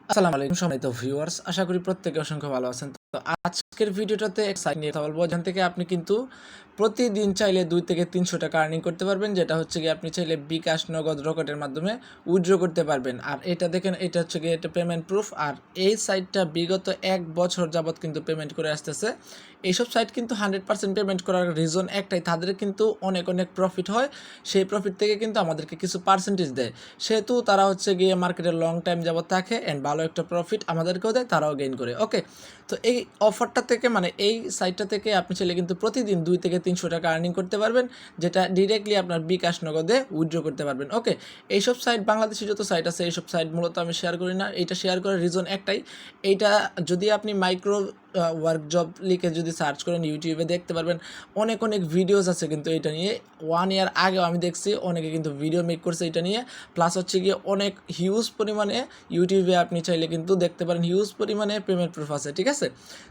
আসসালামু আলাইকুম সম্মানিত ভিউয়ার্স, আশা করি প্রত্যেকে অসংখ্য ভালো আছেন। তো আজকের ভিডিওটাতে এক সাইট নিয়ে কথা বলবো, যেখান থেকে আপনি কিন্তু প্রতিদিন চাইলে 2 থেকে 300 টাকা আর্নিং করতে পারবেন, যেটা হচ্ছে গিয়ে আপনি চাইলে বিকাশ, নগদ, রকেটের মাধ্যমে উইথড্র করতে পারবেন। আর এটা দেখেন, এটা হচ্ছে গিয়ে এটা পেমেন্ট প্রুফ। আর এই সাইটটা বিগত 1 বছর যাবত কিন্তু পেমেন্ট করে আসতেছে। এইসব সাইট কিন্তু 100% পেমেন্ট করার রিজন একটাই, তাদের কিন্তু অনেক অনেক প্রফিট হয়। সেই প্রফিট থেকে কিন্তু আমাদেরকে কিছু পার্সেন্টেজ দেয়, সেহেতু তারা হচ্ছে গিয়ে মার্কেটে লং টাইম যাবত থাকে অ্যান্ড ভালো একটা প্রফিট আমাদেরকেও দেয়, তারাও গেইন করে। ওকে, তো এই অফারটা থেকে মানে এই সাইটটা থেকে আপনি চাইলে কিন্তু প্রতিদিন 2 থেকে 300 টাকা আর্নিং করতে পারবেন, যেটা ডিরেক্টলি আপনার বিকাশ নগদে উইথড্র করতে পারবেন। ওকে, এইসব সাইট বাংলাদেশি যত সাইট আছে এইসব সাইট মূলত আমি শেয়ার করি না। এইটা শেয়ার করার রিজন একটাই, এইটা যদি আপনি মাইক্রো ওয়ার্ক জব লিখে যদি সার্চ করেন ইউটিউবে দেখতে পারবেন অনেক অনেক ভিডিওস আছে কিন্তু এটা নিয়ে। 1 ইয়ার আগেও আমি দেখছি অনেকে কিন্তু ভিডিও মেক করছে এটা নিয়ে। প্লাস হচ্ছে গিয়ে অনেক হিউজ পরিমাণে ইউটিউবে আপনি চাইলে কিন্তু দেখতে পারেন হিউজ পরিমাণে পেমেন্ট প্রুফ আছে, ঠিক আছে।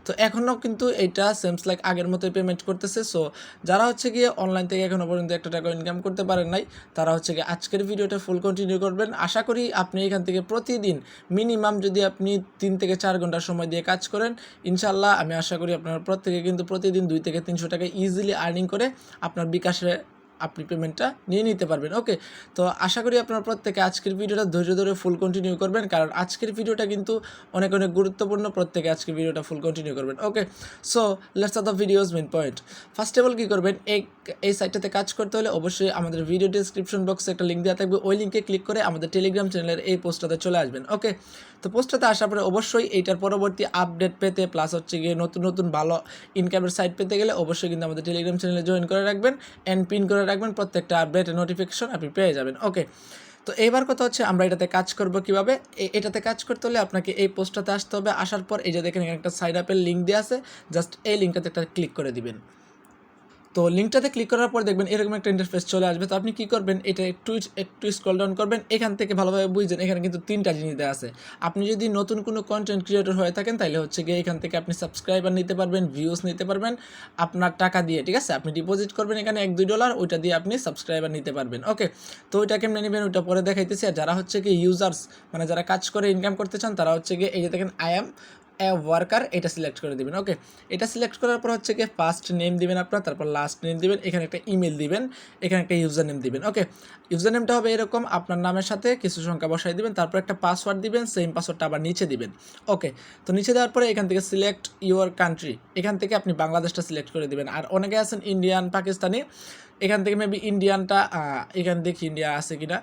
তো এখনও কিন্তু এটা সেমস লাইক আগের মতোই পেমেন্ট করতেছে। সো যারা হচ্ছে গিয়ে অনলাইন থেকে এখনও পর্যন্ত 1 টাকা ইনকাম করতে পারেন নাই, তারা হচ্ছে গিয়ে আজকের ভিডিওটা ফুল কন্টিনিউ করবেন। আশা করি আপনি এখান থেকে প্রতিদিন মিনিমাম যদি আপনি 3 থেকে 4 ঘন্টা সময় দিয়ে কাজ করেন, ইনশাল্লাহ আমি আশা করি আপনারা প্রত্যেকে কিন্তু প্রতিদিন 2 থেকে 300 টাকা ইজিলি আর্নিং করে আপনার বিকাশে আপনি পেমেন্টটা নিয়ে নিতে পারবেন। ওকে, তো আশা করি আপনারা প্রত্যেকে আজকের ভিডিওটা ধৈর্য ধরে ফুল কন্টিনিউ করবেন, কারণ আজকের ভিডিওটা কিন্তু অনেক অনেক গুরুত্বপূর্ণ। প্রত্যেকে আজকের ভিডিওটা ফুল কন্টিনিউ করবেন। Okay, so let's start the video's main point. First of all কী করবেন, এই সাইটটাতে কাজ করতে হলে অবশ্যই আমাদের ভিডিও ডিসক্রিপশন বক্সে একটা লিঙ্ক দেওয়া থাকবে, ওই লিঙ্কে ক্লিক করে আমাদের টেলিগ্রাম চ্যানেলের এই পোস্টটাতে চলে আসবেন। ওকে, তো পোস্টটাতে আসার পরে অবশ্যই এইটার পরবর্তী আপডেট পেতে, প্লাস হচ্ছে গিয়ে নতুন নতুন ভালো ইনকামের সাইট পেতে গেলে অবশ্যই কিন্তু আমাদের টেলিগ্রাম চ্যানেলে জয়েন করে রাখবেন অ্যান্ড পিন করে রাখবেন, প্রত্যেকটা আপডেটের নোটিফিকেশন আপনি পেয়ে যাবেন। ওকে, তো এইবার কথা হচ্ছে আমরা এটাতে কাজ করব কীভাবে। এটাতে কাজ করতে হলে আপনাকে এই পোস্টটাতে আসতে হবে। আসার পর এই যে দেখেন এখানে একটা সাইন আপের লিঙ্ক দেওয়া আছে, জাস্ট এই লিঙ্কটাতে একটা ক্লিক করে দিবেন। তো লিঙ্কটাতে ক্লিক করার পর দেখবেন এরকম একটা ইন্টারফেস চলে আসবে। তো আপনি কী করবেন, এটা একটু স্ক্রল ডাউন করবেন। এখান থেকে ভালোভাবে বুঝছেন, এখানে কিন্তু 3টা জিনিস দেওয়া আছে। আপনি যদি নতুন কোনো কন্টেন্ট ক্রিয়েটর হয়ে থাকেন, তাহলে হচ্ছে গিয়ে এখান থেকে আপনি সাবস্ক্রাইবার নিতে পারবেন, ভিউস নিতে পারবেন আপনার টাকা দিয়ে, ঠিক আছে। আপনি ডিপোজিট করবেন এখানে $1-2, ওইটা দিয়ে আপনি সাবস্ক্রাইবার নিতে পারবেন। ওকে, তো ওইটা কেমনে নেবেন ওইটা পরে দেখাইতেছি। আর যারা হচ্ছে গিয়ে ইউজার্স মানে যারা কাজ করে ইনকাম করতে চান, তারা হচ্ছে গিয়ে এই যে দেখেন আই অ্যাম ওয়ার্কার, এটা সিলেক্ট করে দিবেন। ওকে, এটা সিলেক্ট করার পর হচ্ছে গিয়ে ফার্স্ট নেম দিবেন আপনার, তারপর লাস্ট নেম দিবেন, এখানে একটা ইমেল দিবেন, এখানে একটা ইউজার নেম দিবেন। ওকে, ইউজার নেমটা হবে এরকম, আপনার নামের সাথে কিছু সংখ্যা বসাই দিবেন, তারপর একটা পাসওয়ার্ড দিবেন, সেম পাসওয়ার্ডটা আবার নিচে দিবেন। ওকে, তো নিচে দেওয়ার পরে এখান থেকে সিলেক্ট ইউর কান্ট্রি, এখান থেকে আপনি বাংলাদেশটা সিলেক্ট করে দিবেন। আর অনেকে আছেন ইন্ডিয়ান, পাকিস্তানি, এখান থেকে মেবি ইন্ডিয়ানটা এখানে দেখি ইন্ডিয়া আছে কিনা।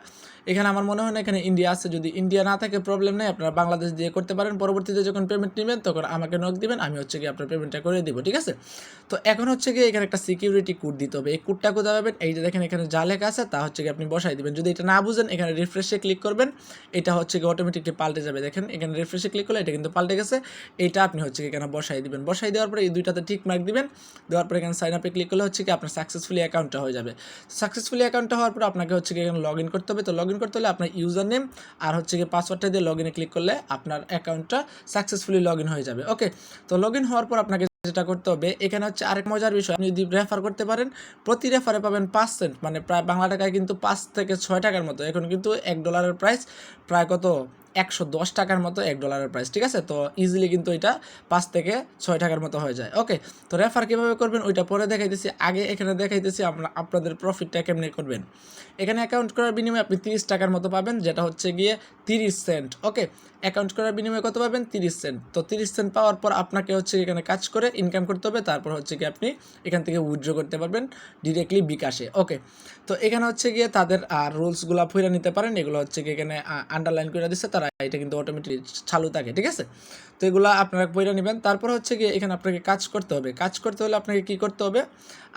এখানে আমার মনে হয় না এখানে ইন্ডিয়া আছে। যদি ইন্ডিয়া না থাকে প্রবলেম নেই, আপনারা বাংলাদেশ দিয়ে করতে পারেন। পরবর্তীতে যখন পেমেন্ট নেবেন তখন আমাকে নক দিবেন, আমি হচ্ছে গিয়ে আপনার পেমেন্টটা করে দিব, ঠিক আছে। তো এখন হচ্ছে গিয়ে এখানে একটা সিকিউরিটি কোড দিতে হবে। এই কোডটা কোথায় পাবেন, এই যে দেখেন এখানে যা লেখা আছে তা হচ্ছে গিয়ে আপনি বসাই দিবেন। যদি এটা না বুঝেন এখানে রিফ্রেশে ক্লিক করবেন, এটা হচ্ছে গিয়ে অটোমেটিকলি পাল্টে যাবে। দেখেন এখানে রিফ্রেশে ক্লিক করলে এটা কিন্তু পাল্টে গেছে। এইটা আপনি হচ্ছে গিয়ে এখানে বসাই দিবেন। বসাই দেওয়ার পরে এই দুইটাতে টিক মার্ক দিবেন। দেওয়ার পরে এখানে সাইন আপে ক্লিক করলে হচ্ছে কি আপনার সাকসেসফুলি অ্যাকাউন্টটা হয়ে যাবে। সাকসেসফুলি অ্যাকাউন্টটা হওয়ার পর আপনাকে হচ্ছে কি এখানে লগ ইন করতে হবে। তো লগ ইন করতে হলে আপনার ইউজার নেম আর হচ্ছে কি পাসওয়ার্ডটা দিয়ে লগ ইনে ক্লিক করলে আপনার অ্যাকাউন্টটা সাকসেসফুলি লগ ইন হয়ে যাবে। ওকে, তো লগ ইন হওয়ার পর আপনাকে যেটা করতে হবে, এখানে হচ্ছে আরেক মজার বিষয়, আপনি যদি রেফার করতে পারেন প্রতি রেফারে পাবেন 5 সেন্ট, মানে প্রায় বাংলা টাকায় কিন্তু 5 থেকে 6 টাকার মতো। এখন কিন্তু $1 প্রাইস প্রায় কত 110 টাকার মতো $1 প্রাইস, ঠিক আছে। তো ইজিলি কিন্তু এটা 5 থেকে 6 টাকার মতো হয়ে যায়। ওকে, তো রেফার কীভাবে করবেন ওইটা পরে দেখাইতেছি, আগে এখানে দেখাইতেছি আপনাদের প্রফিটটা কেমনে করবেন। এখানে অ্যাকাউন্ট করার বিনিময়ে আপনি 30 টাকার মতো পাবেন, যেটা হচ্ছে গিয়ে 30 সেন্ট। ওকে, অ্যাকাউন্ট করার বিনিময়ে কত পাবেন, 30 সেন্ট। তো 30 সেন্ট পাওয়ার পর আপনাকে হচ্ছে এখানে কাজ করে ইনকাম করতে হবে, তারপর হচ্ছে গিয়ে আপনি এখান থেকে উইথড্র করতে পারবেন ডিরেক্টলি বিকাশে। ওকে, তো এখানে হচ্ছে গিয়ে তাদের রুলসগুলো পড়ে নিতে পারেন। এগুলো হচ্ছে গিয়ে এখানে আন্ডারলাইন করে দিচ্ছে তারা, এটা কিন্তু অটোমেটিক চালু থাকে, ঠিক আছে। তো এগুলো আপনারা পড়ে নেবেন। তারপর হচ্ছে গিয়ে এখানে আপনাকে কাজ করতে হবে। কাজ করতে হলে আপনাকে কী করতে হবে,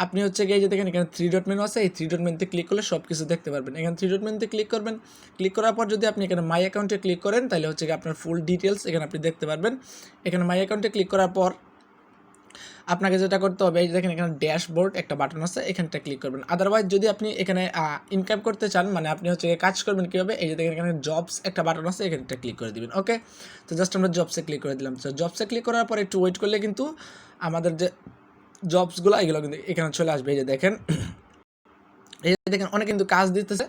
আপনি হচ্ছে গিয়ে যে দেখেন এখানে 3 ডট মেনু আছে, এই 3 ডট মেনুতে ক্লিক করলে সব কিছু দেখতে পারবেন। এখানে 3 ডট মেনুতে ক্লিক করবেন। ক্লিক করার পর যদি আপনি এখানে মাই অ্যাকাউন্টে ক্লিক করেন, তাহলে হচ্ছে গিয়ে আপনার ফুল ডিটেলস এখানে আপনি দেখতে পারবেন। এখানে মাই অ্যাকাউন্টে ক্লিক করার পর আপনাকে যেটা করতে হবে, এই দেখেন এখানে ড্যাশবোর্ড একটা বাটন আছে, এখানটা ক্লিক করবেন। আদারওয়াইজ যদি আপনি এখানে ইনকাম করতে চান, মানে আপনি হচ্ছে কাজ করবেন কীভাবে, এই যে দেখেন এখানে জবস একটা বাটন আছে, এখানটা ক্লিক করে দিবেন। ওকে, তো জাস্ট আমরা জবসে ক্লিক করে দিলাম। তো জবসে ক্লিক করার পর একটু ওয়েট করলে কিন্তু আমাদের যে জবসগুলো এগুলো কিন্তু এখানে চলে আসবে। এই যে দেখেন এই দেখেন অনেক কিন্তু কাজ দিতেছে,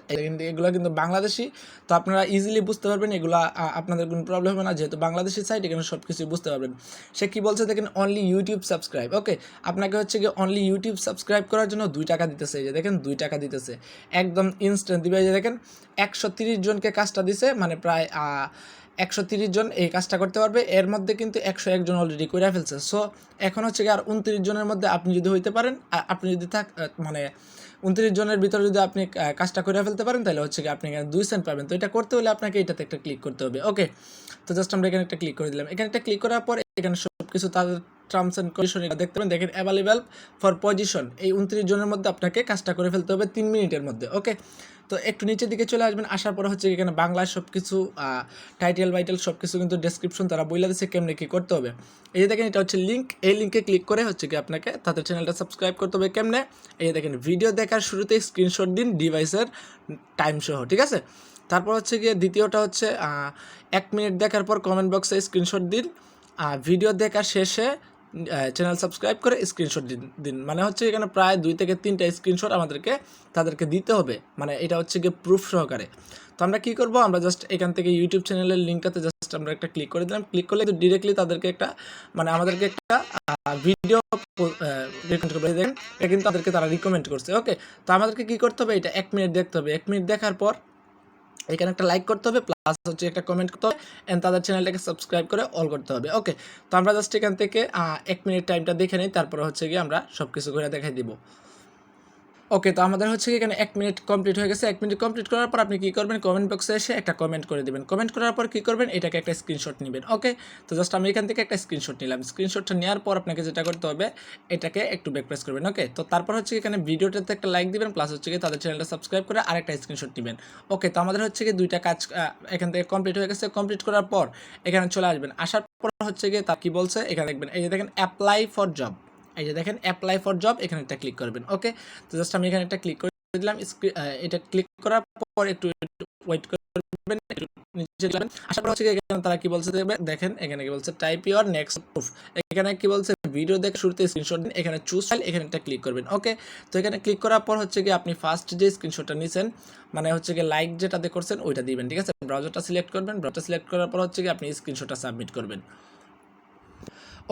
এগুলো কিন্তু বাংলাদেশি, তো আপনারা ইজিলি বুঝতে পারবেন, এগুলো আপনাদের কোনো প্রবলেম হবে না, যেহেতু বাংলাদেশি সাইট এখানে সব কিছুই বুঝতে পারবেন। সে কী বলছে দেখেন, অনলি ইউটিউব সাবস্ক্রাইব। ওকে, আপনাকে হচ্ছে কি অনলি ইউটিউব সাবস্ক্রাইব করার জন্য 2 টাকা দিতেছে। এই যে দেখেন 2 টাকা দিতেছে, একদম ইনস্ট্যান্ট দিবে। এই যে দেখেন 130 জনকে কাজটা দিছে, মানে প্রায় 130 জন এই কাজটা করতে পারবে। এর মধ্যে কিন্তু 101 জন অলরেডি করে ফেলছে। সো এখন হচ্ছে কি আর 29 জনের মধ্যে আপনি যদি হইতে পারেন, আপনি যদি মানে 29 জনের ভিতরে যদি আপনি কাজটা করে ফেলতে পারেন, তাহলে হচ্ছে কি আপনি এখানে 2 সেন্ট পাবেন। তো এটা করতে হলে আপনাকে এটাতে একটা ক্লিক করতে হবে। ওকে, তো জাস্ট আমরা এখানে একটা ক্লিক করে দিলাম। এখানে একটা ক্লিক করার পর এখানে সব কিছু তাদের টার্মস অ্যান্ড কন্ডিশন দেখতে পাবেন। দেখেন অ্যাভেলেবেল ফর পজিশন, এই 29 জনের মধ্যে আপনাকে কাজটা করে ফেলতে হবে 3 মিনিটের মধ্যে। ওকে, তো একটু নিচের দিকে চলে আসবেন, আসার পর হচ্ছে এখানে বাংলায় সব কিছু টাইটেল ভাইটেল সব কিছু কিন্তু ডেসক্রিপশন তারা বলে দিচ্ছে কেমনে কী করতে হবে। এই যে দেখেন এটা হচ্ছে লিঙ্ক, এই লিঙ্কে ক্লিক করে হচ্ছে কি আপনাকে তাদের চ্যানেলটা সাবস্ক্রাইব করতে হবে। কেমনে, এই যে দেখেন ভিডিও দেখার শুরুতেই স্ক্রিনশট দিন ডিভাইসের টাইম সহ, ঠিক আছে। তারপর হচ্ছে গিয়ে দ্বিতীয়টা হচ্ছে 1 মিনিট দেখার পর কমেন্ট বক্সে স্ক্রিনশট দিন, ভিডিও দেখার শেষে চ্যানেল সাবস্ক্রাইব করে স্ক্রিনশট দিন। মানে হচ্ছে এখানে প্রায় 2 থেকে 3টা স্ক্রিনশট তাদেরকে দিতে হবে, মানে এটা হচ্ছে গিয়ে প্রুফ সহকারে। তো আমরা কী করবো, আমরা জাস্ট এখান থেকে ইউটিউব চ্যানেলের লিঙ্কটাতে জাস্ট আমরা একটা ক্লিক করে দিলাম। ক্লিক করলে তো ডিরেক্টলি তাদেরকে একটা মানে আমাদেরকে একটা ভিডিও রিকমেন্ড করবে। দেন এটা কিন্তু তাদেরকে তারা রিকমেন্ড করছে। ওকে, তো আমাদেরকে কী করতে হবে, এটা 1 মিনিট দেখতে হবে। 1 মিনিট দেখার পর এখানে একটা লাইক করতে হবে, প্লাস হচ্ছে একটা কমেন্ট করতে হবে, অ্যান্ড তাদের চ্যানেলটাকে সাবস্ক্রাইব করে অল করতে হবে। ওকে, তো আমরা জাস্ট এখান থেকে 1 মিনিট টাইমটা দেখে নিই, তারপরে হচ্ছে গিয়ে আমরা সব কিছু করে দেখাই দিব। ওকে, তো আমাদের হচ্ছে এখানে 1 মিনিট কমপ্লিট হয়ে গেছে। 1 মিনিট কমপ্লিট করার পর আপনি কী করবেন, কমেন্ট বক্সে এসে একটা কমেন্ট করে দেবেন। কমেন্ট করার পর কী করবেন, এটাকে একটা স্ক্রিনশট নেবেন। ওকে, তো জাস্ট আমি এখান থেকে একটা স্ক্রিনশট নিলাম। স্ক্রিনশটটা নেওয়ার পর আপনাকে যেটা করতে হবে, এটাকে একটু ব্যাক প্রেস করবেন। ওকে, তো তারপর হচ্ছে এখানে ভিডিওটাতে একটা লাইক দিবেন, প্লাস হচ্ছে কি তাদের চ্যানেলটা সাবস্ক্রাইব করে আরেকটা স্ক্রিনশট নেবেন। ওকে, তো আমাদের হচ্ছে কি 2টা কাজ এখান থেকে কমপ্লিট হয়ে গেছে। কমপ্লিট করার পর এখানে চলে আসবেন, আসার পর হচ্ছে গিয়ে তা কী বলছে এখানে দেখবেন, এই যে দেখেন অ্যাপ্লাই ফর জব, এই যে দেখেন অ্যাপ্লাই ফর জব, এখানে একটা ক্লিক করবেন। ওকে, তো জাস্ট আমি এখানে একটা ক্লিক দিলাম। এটা ক্লিক করার পর একটু ওয়েট করবেন, একটু নিচে যাবেন। আশা করা হচ্ছে এখানে তারা কি বলছে দেখেন, এখানে কি বলছে টাইপ ইওর নেক্সট প্রুফ। এখানে কি বলছে ভিডিও দেখে শুরুতে স্ক্রিনশট দিন, এখানে চুজ ফাইল, এখানে একটা ক্লিক করবেন। ওকে, তো এখানে ক্লিক করার পর হচ্ছে কি আপনি ফার্স্ট যে স্ক্রিনশটটা নিছেন, মানে হচ্ছে কি লাইক যেটাতে করছেন ওইটা দিবেন, ঠিক আছে। ব্রাউজারটা সিলেক্ট করবেন, ব্রাউজারটা সিলেক্ট করার পর হচ্ছে কি আপনি স্ক্রিনশটটা সাবমিট করবেন।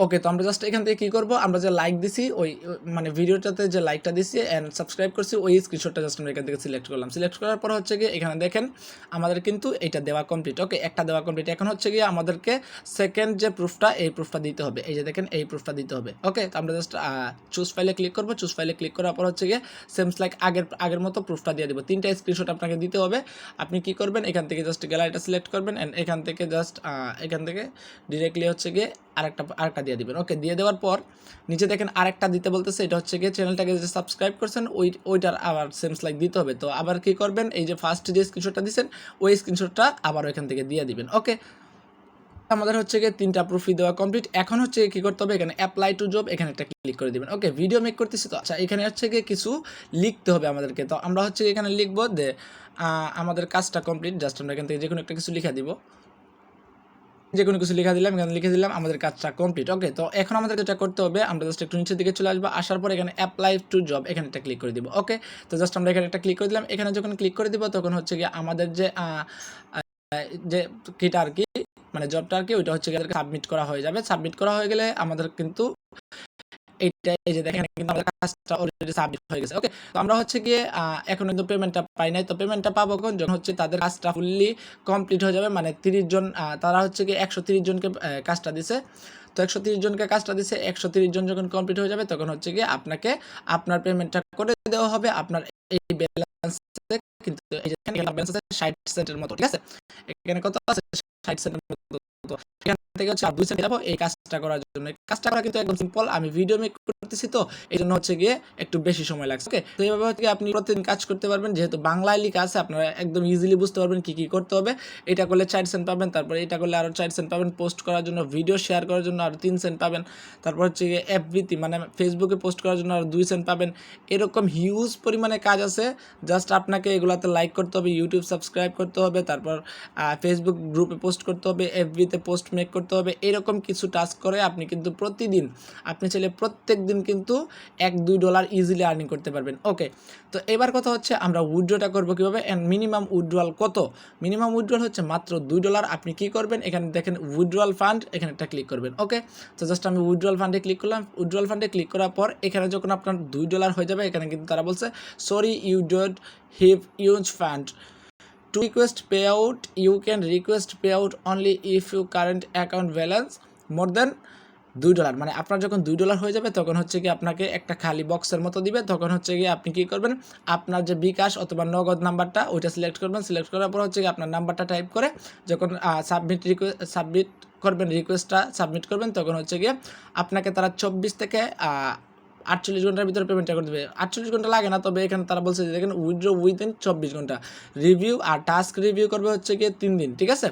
ওকে, তো আমরা জাস্ট এখান থেকে কী করবো, আমরা যে লাইক দিছি ওই মানে ভিডিওটাতে যে লাইকটা দিছি অ্যান্ড সাবস্ক্রাইব করছি, ওই স্ক্রিনশটটা জাস্ট আমরা এখান থেকে সিলেক্ট করলাম। সিলেক্ট করার পর হচ্ছে গিয়ে এখানে দেখেন আমাদের কিন্তু এটা দেওয়া কমপ্লিট। ওকে, একটা দেওয়া কমপ্লিট। এখন হচ্ছে গিয়ে আমাদেরকে সেকেন্ড যে প্রুফটা, এই প্রুফটা দিতে হবে। এই যে দেখেন এই প্রুফটা দিতে হবে। ওকে, তো আমরা জাস্ট চুজ ফাইলে ক্লিক করবো। চুজ ফাইলে ক্লিক করার পর হচ্ছে গিয়ে সেমস লাইক আগের মতো প্রুফটা দিয়ে দেবো। 3টা স্ক্রিনশট আপনাকে দিতে হবে। আপনি কি করবেন, এখান থেকে জাস্ট গ্যালারিটা সিলেক্ট করবেন অ্যান্ড এখান থেকে জাস্ট এখান থেকে ডিরেক্টলি হচ্ছে গিয়ে আরেকটা দিয়ে দিবেন। ওকে, দিয়ে দেওয়ার পর নিচে দেখেন আরেকটা দিতে বলতেছে, এটা হচ্ছে গিয়ে চ্যানেলটাকে যে সাবস্ক্রাইব করছেন ওইটার আবার সেমস লাইক দিতে হবে। তো আবার কি করবেন, এই যে ফার্স্ট যে স্ক্রিনশটটা দিচ্ছেন ওই স্ক্রিনশটটা আবার এখান থেকে দিয়ে দিবেন। ওকে, আমাদের হচ্ছে গিয়ে 3টা প্রুফই দেওয়া কমপ্লিট। এখন হচ্ছে কী করতে হবে, এখানে অ্যাপ্লাই টু জব, এখানে একটা ক্লিক করে দেবেন। ওকে, ভিডিও মেক করতেছি তো, আচ্ছা এখানে হচ্ছে গিয়ে কিছু লিখতে হবে আমাদেরকে। তো আমরা হচ্ছে এখানে লিখবো যে আমাদের কাজটা কমপ্লিট। জাস্ট আমরা এখান থেকে যে কোনো একটা কিছু লিখে দিব, যে কোনো কিছু লিখে দিলাম, এখানে লিখে দিলাম আমাদের কাজটা কমপ্লিট। ওকে, তো এখন আমাদের যেটা করতে হবে, আমরা জাস্ট একটু নিচের দিকে চলে আসবো। আসার পর এখানে অ্যাপ্লাই টু জব, এখানে একটা ক্লিক করে দিব। ওকে, তো জাস্ট আমরা এখানে একটা ক্লিক করে দিলাম। এখানে যখন ক্লিক করে দিব তখন হচ্ছে গিয়ে আমাদের যে কিটা আর কি, মানে জবটা আর কি, ওইটা হচ্ছে গিয়ে সাবমিট করা হয়ে যাবে। সাবমিট করা হয়ে গেলে আমাদের কিন্তু এইটা, এই যে দেখেন কিন্তু আমাদের কাজটা অলরেডি সাবমিট হয়ে গেছে। ওকে, তো আমরা হচ্ছে গিয়ে এখন কিন্তু পেমেন্টটা পাই নাই। তো পেমেন্টটা পাবো যখন হচ্ছে তাদের কাজটা ফুললি কমপ্লিট হয়ে যাবে, মানে 30 জন, তারা হচ্ছে গিয়ে 130 জনকে কাজটা দিছে। তো 130 জনকে কাজটা দিছে, 130 জন যখন কমপ্লিট হয়ে যাবে তখন হচ্ছে গিয়ে আপনাকে আপনার পেমেন্টটা করে দেওয়া হবে আপনার এই ব্যালেন্সে। কিন্তু এই যে এখানে ব্যালেন্স আছে 60 সেন্টের মতো, ঠিক আছে। এখানে কত আছে, 60 সেন্টের মতো। তো এখান থেকে হচ্ছে 2 সেন্ট যাবো এই কাজটা করার জন্য। কাজটা করা কিন্তু একদম সিম্পল, আমি ভিডিও মেক করতেছি তো এই জন্য হচ্ছে গিয়ে একটু বেশি সময় লাগছে। ওকে, তো এইভাবে হচ্ছে আপনি প্রতিদিন কাজ করতে পারবেন, যেহেতু বাংলায় লেখা আছে আপনারা একদম ইজিলি বুঝতে পারবেন কী কী করতে হবে। এটা করলে 4 সেন্ট পাবেন, তারপর এটা করলে আরও 4 সেন্ট পাবেন, পোস্ট করার জন্য, ভিডিও শেয়ার করার জন্য আরও 3 সেন্ট পাবেন, তারপর হচ্ছে গিয়ে এফবিতে মানে ফেসবুকে পোস্ট করার জন্য আরও 2 সেন্ট পাবেন। এরকম হিউজ পরিমাণে কাজ আছে, জাস্ট আপনাকে এগুলাতে লাইক করতে হবে, ইউটিউব সাবস্ক্রাইব করতে হবে, তারপর ফেসবুক গ্রুপে পোস্ট করতে হবে, এফবিতে পোস্ট মেক করতে করতে হবে, এরকম কিছু টাস্ক করে আপনি কিন্তু প্রতিদিন আপনি চাইলে প্রত্যেক দিন কিন্তু $1-2 ইজিলি আর্নিং করতে পারবেন। ওকে, তো এবার কথা হচ্ছে আমরা উইথড্রটা করবো কীভাবে অ্যান্ড মিনিমাম উইথড্রয়াল কত। মিনিমাম উইথড্রয়াল হচ্ছে মাত্র $2। আপনি কি করবেন, এখানে দেখেন উইথড্রয়াল ফান্ড, এখানে একটা ক্লিক করবেন। ওকে, তো জাস্ট আমি উইথড্রয়াল ফান্ডে ক্লিক করলাম। উইথড্রয়াল ফান্ডে ক্লিক করার পর এখানে যখন আপনার $2 হয়ে যাবে, এখানে কিন্তু তারা বলছে sorry you don't have use fund to request pay out, you can request pay out only if you current account balance more than $2। মানে আপনার যখন $2 হয়ে যাবে তখন হচ্ছে কি আপনাকে একটা খালি বক্সের মতো দিবে, তখন হচ্ছে গিয়ে আপনি কী করবেন, আপনার যে বিকাশ অথবা নগদ নাম্বারটা ওইটা সিলেক্ট করবেন। সিলেক্ট করার পর হচ্ছে কি আপনার নাম্বারটা টাইপ করে যখন সাবমিট করবেন, রিকোয়েস্টটা সাবমিট করবেন, তখন হচ্ছে গিয়ে আপনাকে তারা 24 থেকে 48 ঘন্টার ভিতরে পেমেন্টটা করে দেবে। 48 ঘন্টা লাগে না, তবে এখানে তারা বলছে যে দেখেন উইথড্র উইদিন 24 ঘন্টা। রিভিউ আর টাস্ক রিভিউ করবে হচ্ছে গিয়ে 3 দিন, ঠিক আছে।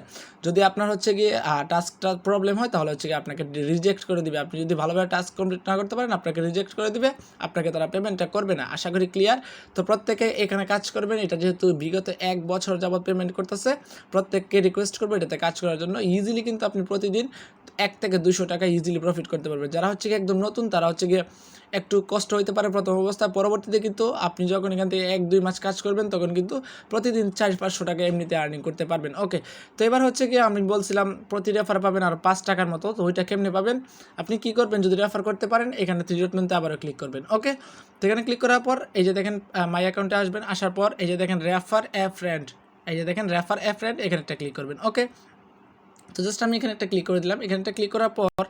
যদি আপনার হচ্ছে গিয়ে টাস্কটা প্রবলেম হয় তাহলে হচ্ছে গিয়ে আপনাকে রিজেক্ট করে দিবে। আপনি যদি ভালোভাবে টাস্ক কমপ্লিট না করতে পারেন আপনাকে রিজেক্ট করে দিবে, আপনাকে তারা পেমেন্টটা করবে না। আশা করি ক্লিয়ার। তো প্রত্যেকে এখানে কাজ করবেন, এটা যেহেতু বিগত 1 বছর যাবত পেমেন্ট করতেছে, প্রত্যেককে রিকোয়েস্ট করবো এটাতে কাজ করার জন্য। ইজিলি কিন্তু আপনি প্রতিদিন $1 থেকে $200 ইজিলি প্রফিট করতে পারবেন। যারা হচ্ছে গিয়ে একদম নতুন তারা হচ্ছে গিয়ে একটু কষ্ট হইতে পারে প্রথম অবস্থায়, পরবর্তীতে কিন্তু আপনি যখন এখান থেকে 1-2 মাস কাজ করবেন তখন কিন্তু প্রতিদিন $400-500 এমনিতে আর্নিং করতে পারবেন। ওকে, তো এবার হচ্ছে কি আমি বলছিলাম প্রতি রেফার পাবেন আর $5 মতো। তো ওইটা কেমনে পাবেন, আপনি কি করবেন, যদি রেফার করতে পারেন এখানে 3 ডট মেনুতে আবারও ক্লিক করবেন। ওকে, তো এখানে ক্লিক করার পর এই যে দেখেন মাই অ্যাকাউন্টে আসবেন, আসার পর এই যে দেখেন রেফার এ ফ্রেন্ড, এই যে দেখেন রেফার এ ফ্রেন্ড, এখানে একটা ক্লিক করবেন। ওকে, তো জাস্ট আমি এখানে একটা ক্লিক করে দিলাম। এখানে একটা ক্লিক করার পর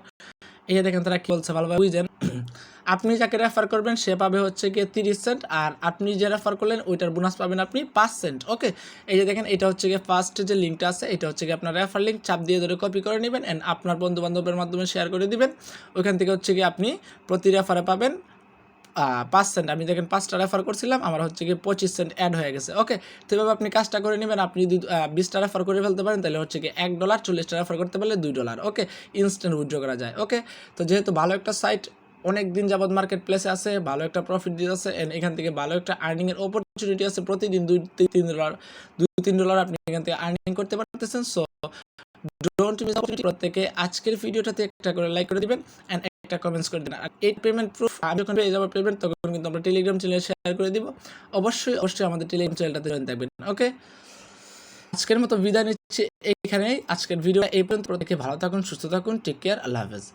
এই যে দেখেন তারা কী বলছে ভালোভাবে বুঝেন। আপনি যাকে রেফার করবেন সে পাবে হচ্ছে গিয়ে 30 সেন্ট, আর আপনি যে রেফার করলেন ওইটার বোনাস পাবেন আপনি 5 সেন্ট। ওকে, এই যে দেখেন এটা হচ্ছে গিয়ে ফার্স্ট যে লিঙ্কটা আছে এটা হচ্ছে গিয়ে আপনার রেফার লিঙ্ক, চাপ দিয়ে ধরে কপি করে নেবেন অ্যান্ড আপনার বন্ধুবান্ধবের মাধ্যমে শেয়ার করে দিবেন। ওইখান থেকে হচ্ছে গিয়ে আপনি প্রতি রেফারে পাবেন 5 সেন্ট। আমি দেখেন 5টা রেফার করছিলাম, আমার হচ্ছে গিয়ে 25 সেন্ট অ্যাড হয়ে গেছে। ওকে, তো এভাবে আপনি কাজটা করে নেবেন। আপনি যদি 20টা রেফার করে ফেলতে পারেন তাহলে হচ্ছে গিয়ে $1, 40টা রেফার করতে পারলে $2। ওকে, ইনস্ট্যান্ট উইথড্র করা যায়। ওকে, তো যেহেতু ভালো একটা সাইট, অনেক দিন যাবত মার্কেট প্লেসে আছে, ভালো একটা প্রফিট দিয়ে আছে অ্যান্ড এখান থেকে ভালো একটা আর্নিংয়ের অপরচুনিটি আছে। প্রতিদিন $2-3 আপনি এখান থেকে আর্নিং করতে পারতেছেন। So don't miss out. প্রত্যেকে আজকের ভিডিওটাতে একটা করে লাইক করে দিবেন অ্যান্ড একটা কমেন্টস করে দিন। আর এই পেমেন্ট প্রুফ আমি যখন পেয়ে যাবো পেমেন্ট তখন কিন্তু আমরা টেলিগ্রাম চ্যানেলে শেয়ার করে দিব। অবশ্যই আমাদের টেলিগ্রাম চ্যানেলটাতে জয়েন থাকবেন। ওকে, আজকের মতো বিদায় নিচ্ছি এইখানেই। আজকের ভিডিও এই পর্যন্ত। প্রত্যেকে ভালো থাকুন, সুস্থ থাকুন, টেক কেয়ার, আল্লাহ হাফেজ।